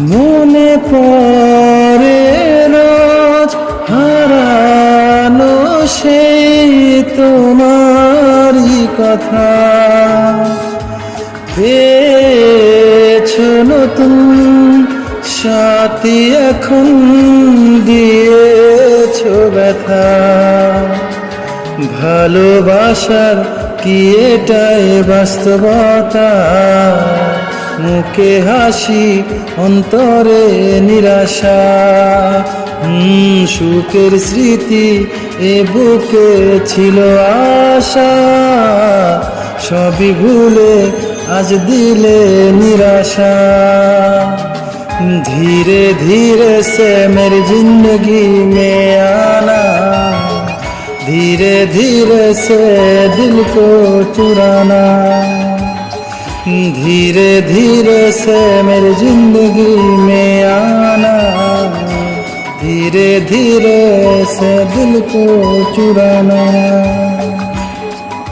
মনে পড়ে রোজ হারানো সেই তোমারই কথা। পেয়েছো নতুন সাথী, এখন দিয়েছো ব্যথা। ভালোবাসার কি এটাই বাস্তবতা? মুখে হাসি, অন্তরে নিরাশা। সুখের স্মৃতি এ বুকে ছিল আশা, সবই ভুলে আজ দিলে নিরাশা। धीरे धीरे से मेरी जिंदगी में आना, धीरे धीरे से दिल को चुराना। धीरे धीरे से मेरी जिंदगी में आना, धीरे धीरे से दिल को चुराना।